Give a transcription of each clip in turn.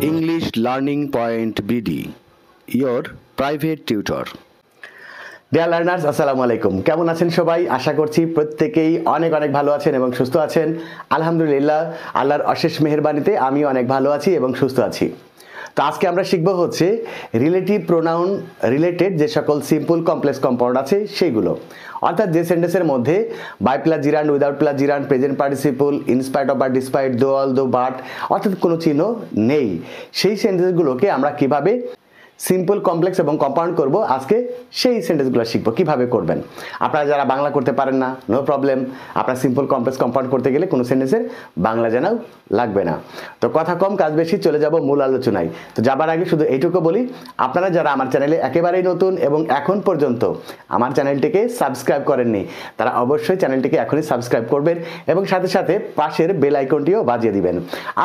English Learning Point BD, your private tutor. Dear learners, আসসালামু আলাইকুম। কেমন আছেন সবাই? আশা করছি প্রত্যেকেই অনেক অনেক ভালো আছেন এবং সুস্থ আছেন। আলহামদুলিল্লাহ, আল্লাহর অশেষ মেহেরবানিতে আমি অনেক ভালো আছি এবং সুস্থ আছি। তো আজকে আমরা শিখব হচ্ছে রিলেটিভ প্রোনাউন রিলেটেড যে সকল সিম্পল কমপ্লেক্স কম্পাউন্ড আছে সেইগুলো, অর্থাৎ যে সেন্টেন্সের মধ্যে by plus gerund, without plus gerund, present participle, in spite of বা despite, though although but, অর্থাৎ কোনো চিহ্ন নেই, সেই সেন্টেন্সগুলোকে আমরা কিভাবে সিম্পল কমপ্লেক্স এবং কম্পাউন্ড করব, আজকে সেই সেন্টেন্সগুলো শিখবো কিভাবে করবেন। আপনারা যারা বাংলা করতে পারেন না, নো প্রবলেম, আপনারা সিম্পল কমপ্লেক্স কম্পাউন্ড করতে গেলে কোনো সেন্টেন্সের বাংলা জানাও লাগবে না। তো কথা কম কাজ বেশি, চলে যাব মূল আলোচনায়। তো যাবার আগে শুধু এইটুকু বলি, আপনারা যারা আমার চ্যানেলে একেবারেই নতুন এবং এখন পর্যন্ত আমার চ্যানেলটিকে সাবস্ক্রাইব করেননি, তারা অবশ্যই চ্যানেলটিকে এখনই সাবস্ক্রাইব করবেন এবং সাথে সাথে পাশের বেল আইকনটিও বাজিয়ে দিবেন।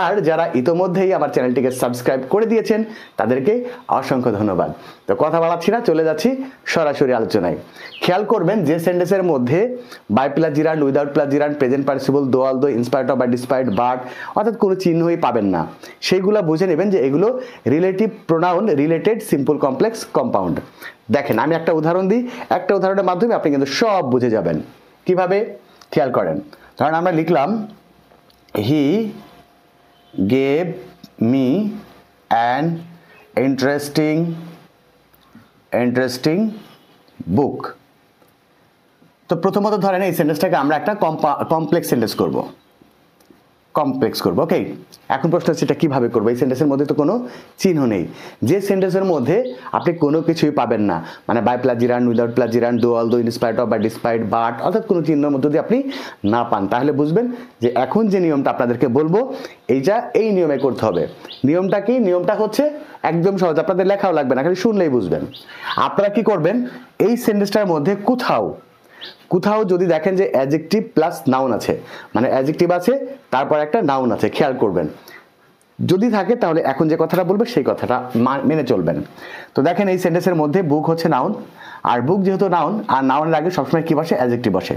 আর যারা ইতোমধ্যেই আমার চ্যানেলটিকে সাবস্ক্রাইব করে দিয়েছেন তাদেরকে অসংখ্য ধন্যবাদ। তো কথা বাড়াচ্ছি না, চলে যাচ্ছি সরাসরি আলোচনায়। খেয়াল করবেন যে সেন্টেন্সের মধ্যে by plus gerund, without plus gerund, present participle, though although, in spite of বা ডিসপাইট, বাট, অর্থাৎ কোনো চিহ্নই পাবেন না, সেইগুলো বুঝে নেবেন যে এগুলো relative pronoun related simple complex compound. দেখেন, আমি একটা উদাহরণ দিই, একটা উদাহরণের মাধ্যমে আপনি কিন্তু সব বুঝে যাবেন। কিভাবে? খেয়াল করেন। ধরেন আমরা লিখলাম he gave me an interesting book. তো প্রথমত ধরেন এই সেন্টেন্সটাকে আমরা একটা কমপ্লেক্স সেন্টেন্স করব, ওকে। এখন প্রশ্ন হচ্ছে এটা কিভাবে করবো? এই সেন্টেন্সের মধ্যে তো কোনো চিহ্ন নেই। যে সেন্টেন্সের মধ্যে আপনি কোনো কিছুই পাবেন না, মানে by plus gerund, without plus gerund, though although, in spite of বা ডিসপাইট, বাট, অর্থাৎ কোনো চিহ্নের মধ্যে যদি আপনি না পান, তাহলে বুঝবেন যে এখন যে নিয়মটা আপনাদেরকে বলবো এইটা এই নিয়মে করতে হবে। নিয়মটা কি? নিয়মটা হচ্ছে একদম সহজ, আপনাদের লেখাও লাগবে না, খালি শুনলেই বুঝবেন। আপনারা কি করবেন, এই সেন্টেন্সটার মধ্যে কোথাও যদি দেখেন যে অ্যাডজেক্টিভ প্লাস নাউন আছে, মানে অ্যাডজেক্টিভ আছে তারপর একটা নাউন আছে, খেয়াল করবেন। যদি থাকে তাহলে এখন যে কথাটা বলবে সেই কথাটা মেনে চলবেন। তো দেখেন এই সেন্টেন্সের মধ্যে বুক হচ্ছে নাউন, আর বুক যেহেতু নাউন, আর নাউনের আগে সবসময় কি বসে? অ্যাডজেক্টিভ বসে।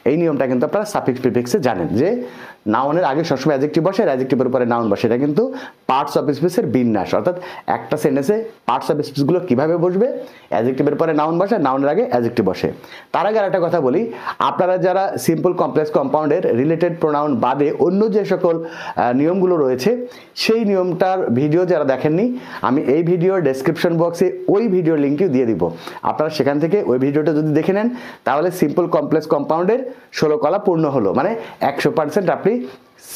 এই নিয়মটা কিন্তু আপনারা সাফিক্স প্রিফিক্সে জানেন যে নাউনের আগে সবসময় অ্যাডজেক্টিভ বসে, অ্যাডজেক্টিভের উপরে নাউন বসে। এটা কিন্তু পার্টস অফ স্পিচের বিন্যাস, অর্থাৎ একটা সেন্টেন্সে পার্টস অফ স্পিচগুলো কিভাবে বসবে? অ্যাডজেক্টিভের পরে নাউন বসে, নাউনের আগে অ্যাডজেক্টিভ বসে। তার আগে একটা কথা বলি, আপনারা যারা সিম্পল কমপ্লেক্স কম্পাউন্ডের রিলেটেড প্রোনাউন বাদে অন্য যে সকল নিয়মগুলো রয়েছে সেই নিয়মটার ভিডিও যারা দেখেননি, আমি এই ভিডিওর ডেসক্রিপশন বক্সে ওই ভিডিওর লিঙ্কও দিয়ে দিব। আপনারা সেখান থেকে ওই ভিডিওটা যদি দেখে নেন তাহলে সিম্পল কমপ্লেক্স কম্পাউন্ডের 16 কলা পূর্ণ হলো, মানে 100% আপনি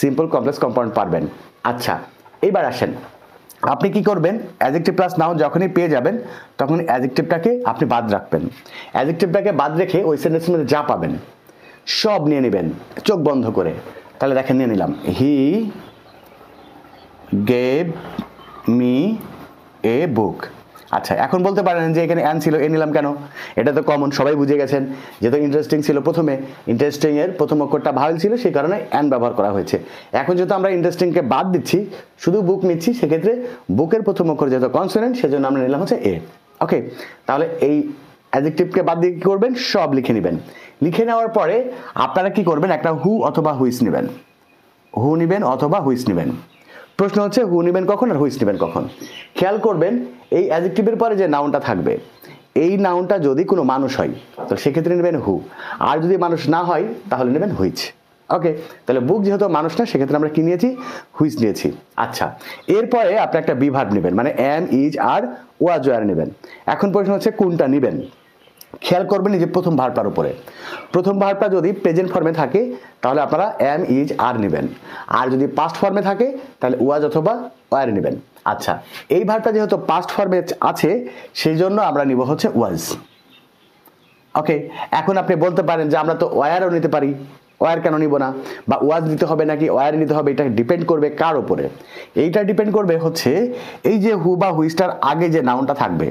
সিম্পল কমপ্লেক্স কম্পাউন্ড পারবেন। আচ্ছা, এইবার আসেন, আপনি কি করবেন? অ্যাডজেক্টিভ প্লাস নাউন যখনই পেয়ে যাবেন তখন অ্যাডজেক্টিভটাকে আপনি বাদ রাখবেন। অ্যাডজেক্টিভটাকে বাদ রেখে ওই সেন্টেন্সের মধ্যে যা পাবেন সব নিয়ে নেবেন চোখ বন্ধ করে। তাহলে দেখেন, নিয়ে নিলাম হি গেভ মি এ বুক। আচ্ছা, এখন বলতে পারেন যে এখানে অ্যান ছিল, এ নিলাম কেন? এটা তো কমন, সবাই বুঝে গেছেন। যেহেতু ইন্টারেস্টিং ছিল প্রথমে, ইন্টারেস্টিং এর প্রথম অক্ষরটা ভাওয়েল ছিল, সেই কারণে অ্যান ব্যবহার করা হয়েছে। এখন যেহেতু আমরা ইন্টারেস্টিংকে বাদ দিচ্ছি, শুধু বুক নিচ্ছি, সেক্ষেত্রে বুকের প্রথম অক্ষর যেহেতু কনসোনেন্ট, সেজন্য আমরা নিলাম হচ্ছে এ। ওকে, তাহলে এই অ্যাডজেক্টিভকে বাদ দিয়ে কি করবেন? সব লিখে নেবেন। লিখে নেওয়ার পরে আপনারা কি করবেন? একটা হু অথবা হুইস নেবেন, হু নিবেন অথবা হুইস নেবেন। প্রশ্ন হচ্ছে হু নিবেন কখন আর হুইস নেবেন কখন? খেয়াল করবেন এই অ্যাডজেক্টিভের পরে যে নাউনটা থাকবে, এই নাউনটা যদি কোনো মানুষ হয় তো সেক্ষেত্রে নেবেন হু, আর যদি মানুষ না হয় তাহলে নেবেন হুইচ। ওকে, তাহলে বুক যেহেতু মানুষ না, সেক্ষেত্রে আমরা কি নিয়েছি? হুইচ নিয়েছি। আচ্ছা, এরপরে আপনি একটা বি ভার্ব নেবেন, মানে am, is, are, was, were নেবেন। এখন প্রশ্ন হচ্ছে কোনটা নেবেন? খেয়াল করবেন যে প্রথম ভার্বটার উপরে। প্রথম ভার্বটা যদি প্রেজেন্ট ফর্মে থাকে তাহলে আপনারা এম, ইজ, আর নেবেন, আর যদি পাস্ট ফর্মে থাকে তাহলে ওয়াজ অথবা ওয়ার নেবেন। আচ্ছা, এই ভার্বটা যেহেতু পাস্ট ফর্মে আছে সেই জন্য আমরা নিব হচ্ছে ওয়াজ। ওকে, এখন আপনি বলতে পারেন যে আমরা তো ওয়ারও নিতে পারি, ওয়ার কেন নিব না? বা ওয়াজ নিতে হবে নাকি ওয়ার নিতে হবে? এটা ডিপেন্ড করবে কার উপরে? এইটা ডিপেন্ড করবে হচ্ছে এই যে হু বা হুইস্টার আগে যে নাউনটা থাকবে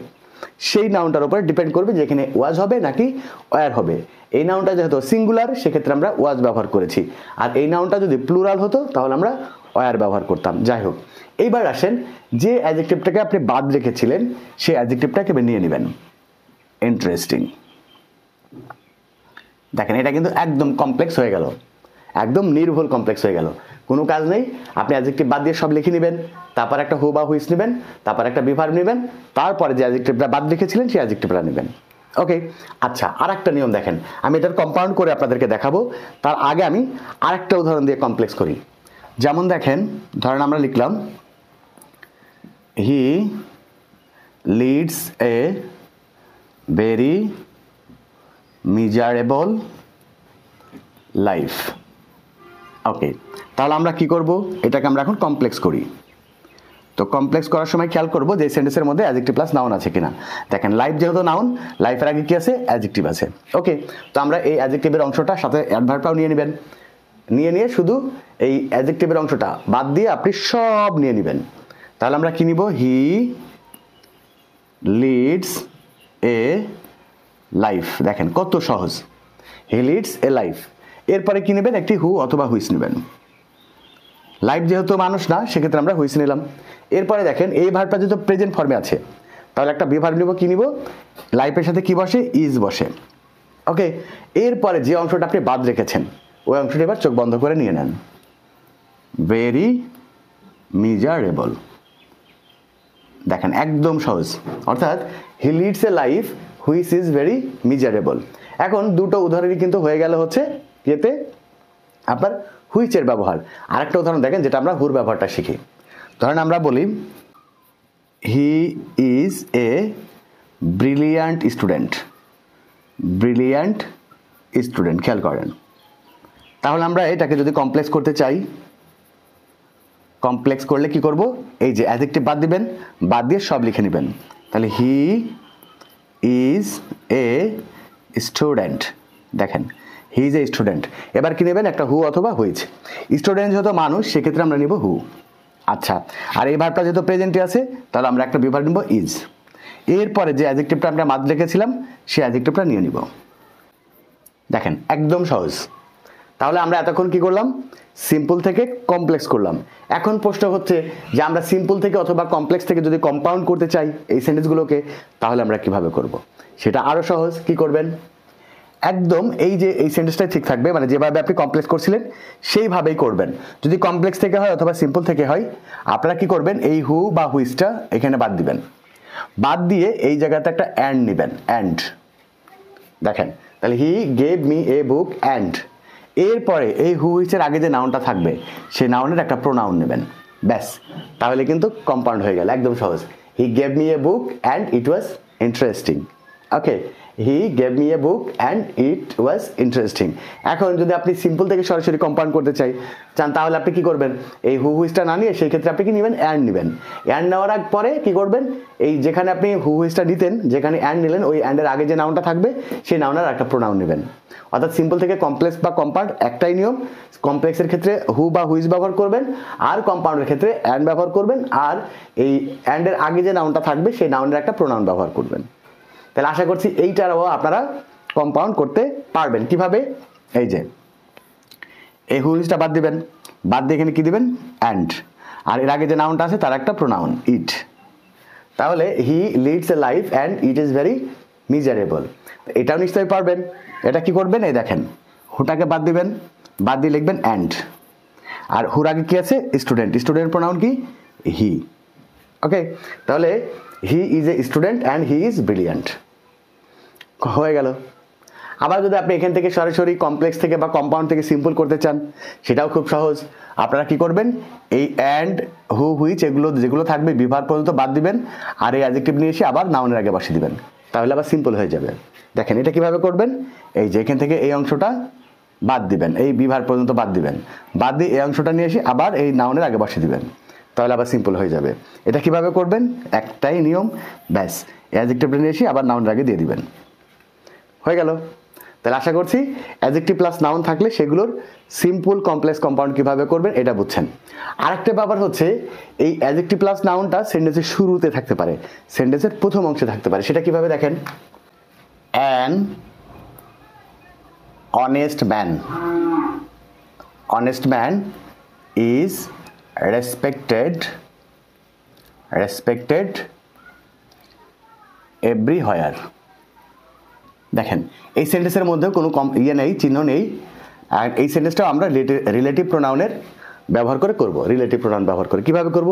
সেই নাউনটার উপরে ডিপেন্ড করবে যে এখানে ওয়াজ হবে নাকি ওয়ার হবে। এই নাউনটা যেহেতু সিঙ্গুলার, সেক্ষেত্রে আমরা ওয়াজ ব্যবহার করেছি, আর এই নাউনটা যদি প্লুরাল হতো তাহলে আমরা ওয়ার ব্যবহার করতাম। যাই হোক, এইবার আসেন, যে অ্যাডজেক্টিভটাকে আপনি বাদ রেখেছিলেন সেই অ্যাডজেক্টিভটাকে নিয়ে নেবেন, ইন্টারেস্টিং। দেখেন, এটা কিন্তু একদম কমপ্লেক্স হয়ে গেল, একদম নির্ভুল কমপ্লেক্স হয়ে গেল। কোনো কাজ নেই, আপনি অ্যাডজেক্টিভ বাদ দিয়ে সব লিখে নেবেন, তারপর একটা হু বা হুইস নেবেন, তারপর একটা বি ভার্ব নেবেন, তারপরে যে অ্যাডজেক্টিভটা বাদ লিখেছিলেন সেই অ্যাডজেক্টিভটা নেবেন। ওকে, আচ্ছা, আর একটা নিয়ম দেখেন, আমি এটার কম্পাউন্ড করে আপনাদেরকে দেখাবো, তার আগে আমি আরেকটা উদাহরণ দিয়ে কমপ্লেক্স করি। যেমন দেখেন, ধরেন আমরা লিখলাম he leads a very miserable life. Okay, তাহলে আমরা কি করব, এটাকে আমরা এখন কমপ্লেক্স করি। তো কমপ্লেক্স করার সময় খেয়াল করবো যে সেন্টেন্সের মধ্যে অ্যাডজেক্টিভ প্লাস নাউন আছে কিনা। দেখেন লাইফ যেহেতু নাউন, লাইফের আগে কি আছে, অ্যাডজেক্টিভ আছে। ওকে, তো আমরা এই অ্যাডজেক্টিভের অংশটা সাথে অ্যাডভার্বটাও নিয়ে নেবেন, নিয়ে শুধু এই অ্যাডজেক্টিভের অংশটা বাদ দিয়ে আপনি সব নিয়ে নেবেন। তাহলে আমরা কি নিব, হি লিডস এ লাইফ। দেখেন কত সহজ, হি লিডস এ লাইফ। এরপরে কি নেবেন, একটি হু অথবা হুইস নেবেন। লাইফ যেহেতু মানুষ না, সেক্ষেত্রে আমরা হুইস নিলাম। এরপরে দেখেন এই ভার্বটা যেহেতু প্রেজেন্ট ফর্মে আছে, তাহলে একটা বি ভার্ব নিব, কি নিব, লাইফের সাথে কি বসে, ইজ বসে। ওকে, এরপরে যে অংশটা আপনি বাদ রেখেছেন ওই অংশটা এবার চোখ বন্ধ করে নিয়ে নেন, ভেরি মিজারেবল। দেখেন একদম সহজ, অর্থাৎ হি leads A life which is very miserable. এখন দুটো উদাহরণই কিন্তু হয়ে গেল হচ্ছে এতে আপনার হুইচের ব্যবহার। আরেকটা উদাহরণ দেখেন যেটা আমরা হুর ব্যবহারটা শিখি। ধরেন আমরা বলি he is a brilliant student. Brilliant student, খেয়াল করেন। তাহলে আমরা এটাকে যদি কমপ্লেক্স করতে চাই, কমপ্লেক্স করলে কি করব, এই যে অ্যাডজেক্টিভ বাদ দিবেন, বাদ দিয়ে সব লিখে নেবেন। তাহলে হি ইজ এ স্টুডেন্ট। দেখেন হি ইজ এ স্টুডেন্ট। এবার কি নেবেন, একটা হু অথবা হুইচ। স্টুডেন্ট যেহেতু মানুষ, সেক্ষেত্রে আমরা নিব হু। আচ্ছা, আর এই ভার্বটা যেহেতু প্রেজেন্টে আছে, তাহলে আমরা একটা বিভাগ নিব, ইজ। এরপরে যে অ্যাডজেক্টিভটা আমরা বাদ রেখেছিলাম সেই অ্যাডজেক্টিভটা নিয়ে নিব। দেখেন একদম সহজ। তাহলে আমরা এতক্ষণ কি করলাম, সিম্পল থেকে কমপ্লেক্স করলাম। এখন প্রশ্ন হচ্ছে যে আমরা সিম্পল থেকে অথবা কমপ্লেক্স থেকে যদি কম্পাউন্ড করতে চাই এই সেন্টেন্সগুলোকে, তাহলে আমরা কিভাবে করব, সেটা আরো সহজ। কি করবেন, একদম এই যে এই সেন্টেন্সটাই ঠিক থাকবে, মানে যেভাবে আপনি কমপ্লেক্স করছিলেন সেইভাবেই করবেন। যদি কমপ্লেক্স থেকে হয় অথবা সিম্পল থেকে হয়, আপনারা কি করবেন, এই হু বা হুইসটা এখানে বাদ দিবেন, বাদ দিয়ে এই জায়গাতে একটা অ্যান্ড নেবেন, অ্যান্ড। দেখেন তাহলে হি gave me a book and, এরপরে এই হু হুইচের আগে যে নাউনটা থাকবে সেই নাউনের একটা প্রোনাউন নেবেন, ব্যাস। তাহলে কিন্তু কম্পাউন্ড হয়ে গেল, একদম সহজ। হি gave me a book and it was interesting. Okay, he gave me a book and it was interesting. এখন যদি আপনি সিম্পল থেকে সরাসরি কম্পাউন্ড করতে চান, তাহলে আপনি কি করবেন, এই হু হুইসটা না নিয়ে সেই ক্ষেত্রে আপনি কি নেবেন, অ্যান্ড নেবেন। অ্যান্ড নেওয়ার আগ পরে কি করবেন, এই যেখানে আপনি হু হুইসটা নিতেন, যেখানে অ্যান্ড নিলেন, ওই অ্যান্ডের আগে যে নাউনটা থাকবে সেই নাউনের একটা প্রোনাউন নেবেন। অর্থাৎ সিম্পল থেকে কমপ্লেক্স বা কম্পাউন্ড একটাই নিয়ম। কমপ্লেক্সের ক্ষেত্রে হু বা হুইস ব্যবহার করবেন, আর কম্পাউন্ডের ক্ষেত্রে অ্যান্ড ব্যবহার করবেন, আর এই অ্যান্ডের আগে যে নাউনটা থাকবে সেই নাউনের একটা প্রোনাউন ব্যবহার করবেন। তাহলে আশা করছি এইটারও আপনারা কম্পাউন্ড করতে পারবেন। কিভাবে, এই যে এই হুইসটা বাদ দিবেন, বাদ দিয়ে এখানে কি দিবেন, অ্যান্ড, আর এর আগে যে নাউনটা আছে তার একটা প্রোনাউন, ইট। তাহলে হি leads A life and it is very miserable. এটাও নিশ্চয়ই পারবেন। এটা কি করবেন, এই দেখেন হুটাকে বাদ দিবেন, বাদ দিয়ে লিখবেন অ্যান্ড, আর হুর আগে কি আছে, স্টুডেন্ট। স্টুডেন্ট প্রোনাউন কি, হি। ওকে, তাহলে he is a student and he is brilliant, হয়ে গেল। আবার যদি আপনি এখান থেকে সরাসরি কমপ্লেক্স থেকে বা কম্পাউন্ড থেকে সিম্পল করতে চান, সেটাও খুব সহজ। আপনারা কি করবেন, এই অ্যান্ড হু হুইচ এগুলো যেগুলো থাকবে বিভাগ পর্যন্ত বাদ দিবেন, আর এই অ্যাডজেক্টিভ নিয়ে এসে আবার নাউনের আগে বসিয়ে দিবেন, তাহলে আবার সিম্পল হয়ে যাবে। দেখেন এটা কিভাবে করবেন, এই যে এখান থেকে এই অংশটা বাদ দিবেন, এই বিভাগ পর্যন্ত বাদ দিবেন, বাদ দিয়ে এই অংশটা নিয়ে এসে আবার এই নাউনের আগে বসিয়ে দিবেন, তাহলে আবার সিম্পল হয়ে যাবে। এটা কিভাবে করবেন, একটাই নিয়ম, ব্যাস। অ্যাডজেক্টিভটা নিয়ে এসে আবার নাউনের আগে দিয়ে দিবেন, হয়ে গেল। তাহলে আশা করছি অ্যাডজেক্টিভ প্লাস নাউন থাকলে সেগুলোর সিম্পল কমপ্লেক্স কম্পাউন্ড কিভাবে করবেন এটা বুঝছেন। আরেকটা ব্যাপার হচ্ছে, এই অ্যাডজেক্টিভ প্লাস নাউনটা সেন্টেন্সের শুরুতে থাকতে পারে, সেন্টেন্সের প্রথম অংশে থাকতে পারে। সেটা কিভাবে, দেখেন, an honest man. Honest man is respected everywhere. দেখেন এই সেন্টেন্সের মধ্যে কোনো ইয়ে নেই, চিহ্ন নেই, আর এই সেন্টেন্সটাও আমরা রিলেটিভ প্রোনাউনের ব্যবহার করে করব, রিলেটিভ প্রোনাউন ব্যবহার করে। কিভাবে করব?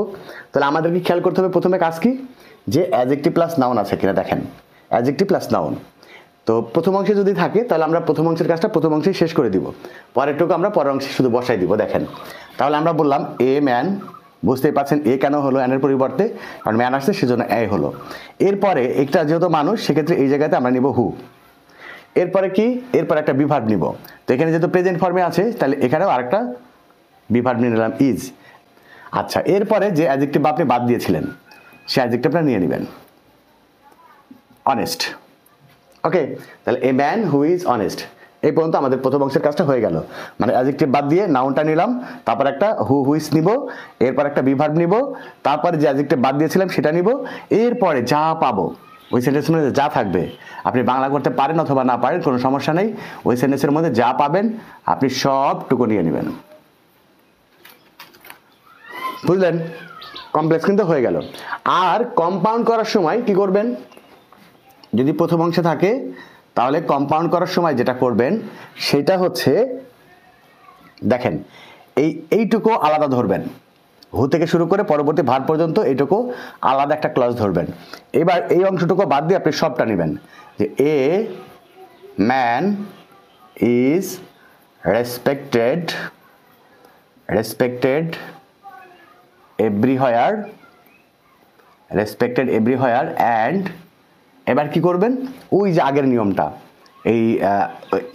তাহলে আমাদেরকে খেয়াল করতে হবে প্রথমে কাজ কি, যে অ্যাডজেক্টিভ প্লাস নাউন আছে কিনা দেখেন, অ্যাডজেক্টিভ প্লাস নাউন। তো প্রথম অংশে যদি থাকে তাহলে আমরা প্রথম অংশের কাজটা প্রথম অংশেই শেষ করে দিব, পরেরটুকু আমরা পরের অংশে শুধু বসাই দিব। দেখেন তাহলে আমরা বললাম এ ম্যান, বুঝতেই পারছেন এ কেন হলো অ্যানের পরিবর্তে, কারণ ম্যান আসছে সেজন্য এ হলো। এরপরে একটা যেহেতু মানুষ, সেক্ষেত্রে এই জায়গাতে আমরা নিব হু। এরপরে কি, এরপর একটা বিভার্ব নিব। তো এখানে যেহেতু প্রেজেন্ট ফর্মে আছে তাহলে এখানেও আরেকটা বিভার্ব নিয়ে নিলাম, ইজ। আচ্ছা, এরপরে যে অ্যাডজেক্টিভ আপনি বাদ দিয়েছিলেন সে অ্যাডজেক্টিভটা নিয়ে নেবেন, অনেস্ট। ওকে, তাহলে a man who is honest. এই পর্যন্ত আমাদের প্রথম অংশের কাজটা হয়ে গেল। মানে অ্যাডজেক্টিভ বাদ দিয়ে নাউনটা নিলাম, তারপর একটা হুইস নিব, এরপর একটা বিভার্ব নিব, তারপরে যে অ্যাডজেক্টিভ বাদ দিয়েছিলাম সেটা নিব। এরপরে যা পাবো ওই সেন্টেন্সের মধ্যে যা থাকবে, আপনি বাংলা করতে পারেন অথবা না পারেন কোনো সমস্যা নেই, ওই সেন্টেন্সের মধ্যে যা পাবেন আপনি সবটুকু নিয়ে নেবেন। বুঝলেন? কমপ্লেক্স কিন্তু হয়ে গেল। আর কম্পাউন্ড করার সময় কি করবেন, যদি প্রথম অংশে থাকে তাহলে কম্পাউন্ড করার সময় যেটা করবেন সেটা হচ্ছে, দেখেন এইটুকু আলাদা ধরবেন, হু থেকে শুরু করে পরবর্তী ভার্ব পর্যন্ত এইটুকু আলাদা একটা ক্লজ ধরবেন। এবার এই অংশটুকু বাদ দিয়ে আপনি সবটা নেবেন, যে a man is respected everywhere, and এবার কি করবেন, ওই যে আগের নিয়মটা, এই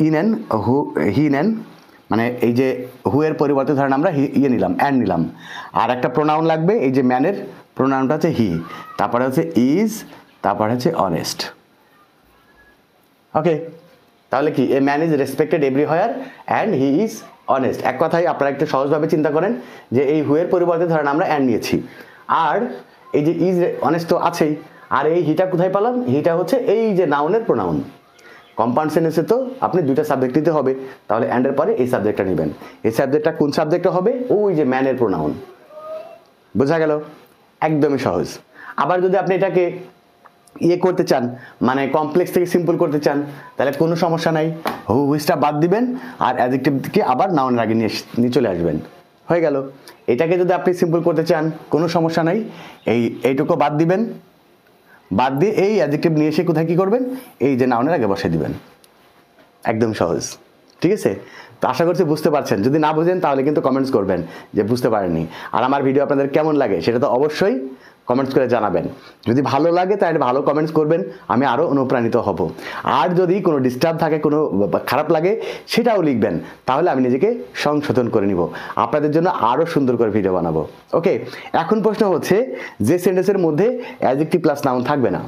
ইনেন হু হি নেন, মানে এই যে হু এর পরিবর্তে ধরেন আমরা ইয়ে নিলাম, অ্যান্ড নিলাম, আর একটা প্রোনাউন লাগবে, এই যে ম্যানের প্রোনাউনটা হচ্ছে হি, তারপরে হচ্ছে ইজ, তারপরে হচ্ছে অনেস্ট। ওকে, তাহলে কি a man is respected everywhere and he is honest. এক কথায় আপনারা একটু সহজভাবে চিন্তা করেন যে এই হু এর পরিবর্তে ধরেন আমরা অ্যান্ড নিয়েছি, আর এই যে ইজ অনেস্ট তো আছেই, আর এই হিটা কোথায় পেলাম, হিটা হচ্ছে এই যে নাউনের প্রোনাউন। কম্পাউন্ড সেন্টেন্সে তো আপনি দুইটা সাবজেক্ট নিতে হবে, তাহলে অ্যান্ডের পরে এই সাবজেক্টটা নেবেন। এই সাবজেক্টটা কোন সাবজেক্টটা হবে, ওই যে ম্যানের প্রোনাউন। বোঝা গেল? একদমই সহজ। আবার যদি আপনি এটাকে ইয়ে করতে চান, মানে কমপ্লেক্স থেকে সিম্পল করতে চান, তাহলে কোনো সমস্যা নাই, হুইসটা বাদ দিবেন আর অ্যাডজেক্টিভকে আবার নাউনের আগে নিয়ে চলে আসবেন, হয়ে গেল। এটাকে যদি আপনি সিম্পল করতে চান কোনো সমস্যা নাই, এইটুকু বাদ দিবেন, বাদ দিয়ে এই অ্যাডজেক্টিভ নিয়ে এসে কোথায় কি করবেন, এই যে নাউনের আগে বসে দিবেন। একদম সহজ, ঠিক আছে? তো আশা করছি বুঝতে পারছেন। যদি না বুঝেন তাহলে কিন্তু কমেন্টস করবেন যে বুঝতে পারেননি। আর আমার ভিডিও আপনাদের কেমন লাগে সেটা তো অবশ্যই কমেন্টস করে জানাবেন। যদি ভালো লাগে তাহলে ভালো কমেন্টস করবেন, আমি আরও অনুপ্রাণিত হব। আর যদি কোনো ডিস্টার্ব থাকে, কোনো খারাপ লাগে, সেটাও লিখবেন, তাহলে আমি নিজেকে সংশোধন করে নিব, আপনাদের জন্য আরও সুন্দর করে ভিডিও বানাবো। ওকে, এখন প্রশ্ন হচ্ছে, যে সেন্টেন্সের মধ্যে অ্যাডজেক্টিভ প্লাস নাউন থাকবে না,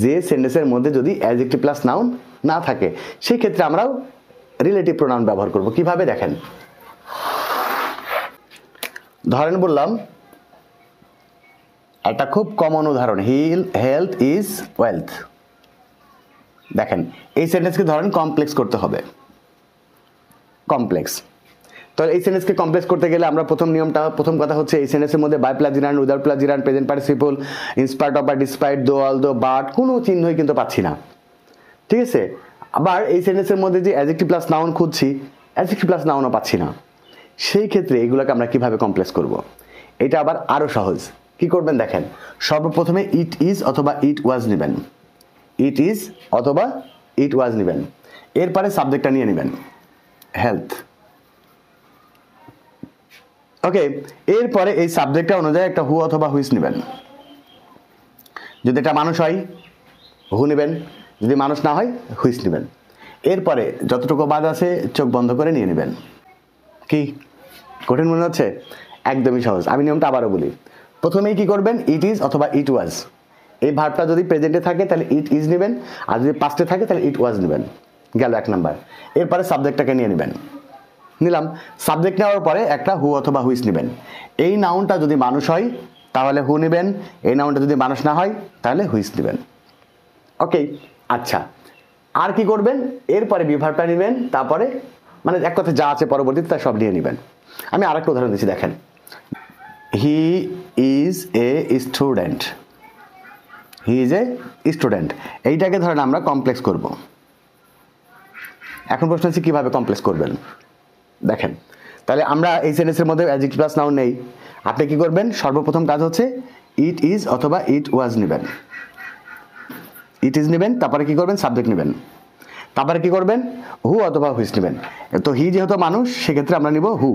যে সেন্টেন্সের মধ্যে যদি অ্যাডজেক্টিভ প্লাস নাউন না থাকে, সেই ক্ষেত্রে আমরাও রিলেটিভ প্রোনাউন ব্যবহার করব। কিভাবে দেখেন, ধরেন বললাম একটা খুব কমন উদাহরণ, হেলথ ইজ ওয়েলথ। দেখেন এই সেন্টেন্সকে ধরেন কমপ্লেক্স করতে হবে, কমপ্লেক্স। তো এই সেন্টেন্সকে কমপ্লেক্স করতে গেলে আমরা প্রথম কথা হচ্ছে, এই সেন্টেন্সের মধ্যে by plus gerund, without plus gerund, present participle, in spite of বা despite, though although but, কোনো চিহ্নই কিন্তু পাচ্ছি না, ঠিক আছে? আবার এই সেন্টেন্সের মধ্যে যে অ্যাডজেক্টিভ প্লাস নাউন খুঁজছি, অ্যাডজেক্টিভ প্লাস নাউনও পাচ্ছি না। সেই ক্ষেত্রে এগুলোকে আমরা কিভাবে কমপ্লেক্স করব? এটা আবার আরও সহজ। কি করবেন দেখেন, সর্বপ্রথমে ইট ইজ অথবা ইট ওয়াজ নেবেন, ইট ইজ অথবা ইট ওয়াজ নেবেন, এরপরে সাবজেক্টটা নিয়ে নেবেন, হেলথ। ওকে, এরপরে এই সাবজেক্টটা অনুযায়ী একটা হু অথবা হুইস নেবেন। যদি এটা মানুষ হয় হু নেবেন, যদি মানুষ না হয় হুইস নেবেন। এরপরে যতটুকু বাদ আছে চোখ বন্ধ করে নিয়ে নেবেন। কি কঠিন মনে হচ্ছে? একদমই সহজ। আমি নিয়মটা আবারও বলি, প্রথমেই কি করবেন, ইট ইজ অথবা ইট ওয়াজ। এই ভার্বটা যদি প্রেজেন্টে থাকে তাহলে ইট ইজ নেবেন, আর যদি পাস্টে থাকে তাহলে ইট ওয়াজ নেবেন, গেল এক নাম্বার। এরপরে সাবজেক্টটাকে নিয়ে নেবেন, নিলাম। সাবজেক্ট নেওয়ার পরে একটা হু অথবা হুইস নেবেন। এই নাউনটা যদি মানুষ হয় তাহলে হু নেবেন, এই নাউনটা যদি মানুষ না হয় তাহলে হুইস নেবেন। ওকে, আচ্ছা, আর কি করবেন, এরপরে বিভার্বটা নেবেন, তারপরে মানে এক কথা যা আছে পরবর্তীতে তা সব নিয়ে নেবেন। আমি আরেকটা উদাহরণ দিচ্ছি, দেখেন, he is a student, he is a student. এইটাকে ধরেন আমরা কমপ্লেক্স করব। এখন প্রশ্ন হচ্ছে কিভাবে কমপ্লেক্স করবেন। দেখেন, তাহলে আমরা এই সেন্টেন্সের মধ্যে অ্যাডজেক্টিভ প্লাস নাউন নেই। আপনি কি করবেন, সর্বপ্রথম কাজ হচ্ছে ইট ইজ অথবা ইট ওয়াজ নেবেন। ইট ইজ নেবেন, তারপরে কি করবেন, সাবজেক্ট নেবেন। তারপরে কি করবেন, হু অথবা হুইচ নেবেন। তো হি যেহেতু মানুষ, সেক্ষেত্রে আমরা নিব হু।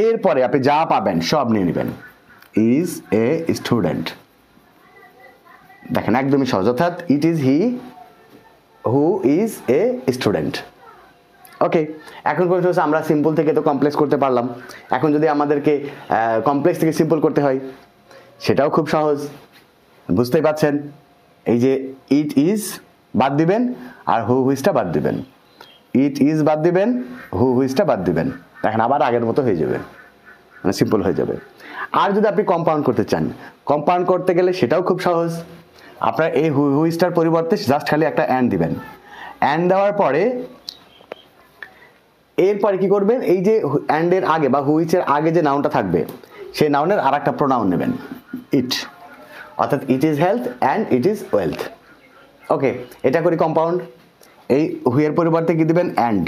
এরপরে আপনি যা পাবেন সব নিয়ে নেবেন। ইজ এ স্টুডেন্ট, দেখেন একদমই সহজ, অর্থাৎ it is he who is a student. Okay, এখন পর্যন্ত হচ্ছে আমরা সিম্পল থেকে তো কমপ্লেক্স করতে পারলাম। এখন যদি আমাদেরকে কমপ্লেক্স থেকে সিম্পল করতে হয়, সেটাও খুব সহজ, বুঝতেই পারছেন। এই যে ইট ইজ বাদ দিবেন আর হু হুইচটা বাদ দিবেন। ইট ইজ বাদ দিবেন, হু হুইচটা বাদ দিবেন, দেখেন আবার আগের মতো হয়ে যাবে, মানে সিম্পল হয়ে যাবে। আর যদি আপনি কম্পাউন্ড করতে চান, কম্পাউন্ড করতে গেলে সেটাও খুব সহজ। আপনার এই হু হুইচটার পরিবর্তে জাস্ট খালি একটা অ্যান্ড দিবেন। অ্যান্ড দেওয়ার পরে এরপরে কি করবেন, এই যে অ্যান্ডের আগে বা হুইচের আগে যে নাউনটা থাকবে, সেই নাউনের আর একটা প্রোনাউন নেবেন, ইট। অর্থাৎ it is health and it is wealth. Okay, এটা করি কম্পাউন্ড। এই হুইয়ের পরিবর্তে কি দিবেন, অ্যান্ড।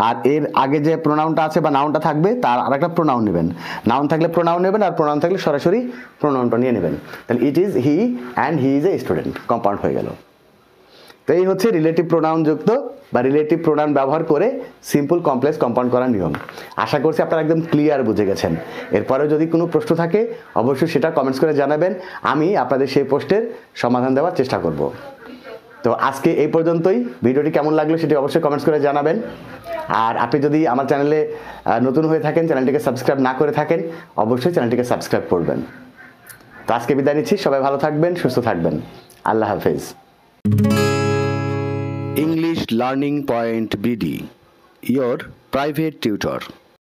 আর এর আগে যে প্রোনাউনটা আছে বা নাউনটা থাকবে, তার আর একটা প্রোনাউন নেবেন। নাউন থাকলে প্রোনাউন নেবেন, আর প্রোনাউন থাকলে সরাসরি প্রোনাউনটা নিয়ে নেবেন। তাহলে ইট is he and he is a student, compound হয়ে গেল। তো এই হচ্ছে রিলেটিভ প্রোনাউন যুক্ত বা রিলেটিভ প্রোনাউন ব্যবহার করে সিম্পল কমপ্লেক্স কম্পাউন্ড করার নিয়ম। আশা করছি আপনারা একদম ক্লিয়ার বুঝে গেছেন। এরপরেও যদি কোনো প্রশ্ন থাকে অবশ্যই সেটা কমেন্টস করে জানাবেন, আমি আপনাদের সেই প্রশ্নের সমাধান দেওয়ার চেষ্টা করব। তো আজকে এই পর্যন্তই। ভিডিওটি কেমন লাগলো সেটি অবশ্যই কমেন্টস করে জানাবেন। আর আপনি যদি আমার চ্যানেলে নতুন হয়ে থাকেন, চ্যানেলটিকে সাবস্ক্রাইব না করে থাকেন, অবশ্যই চ্যানেলটিকে সাবস্ক্রাইব করবেন। তো আজকে বিদায় নিচ্ছি, সবাই ভালো থাকবেন, সুস্থ থাকবেন। আল্লাহ হাফেজ। English Learning Point BD, your private tutor.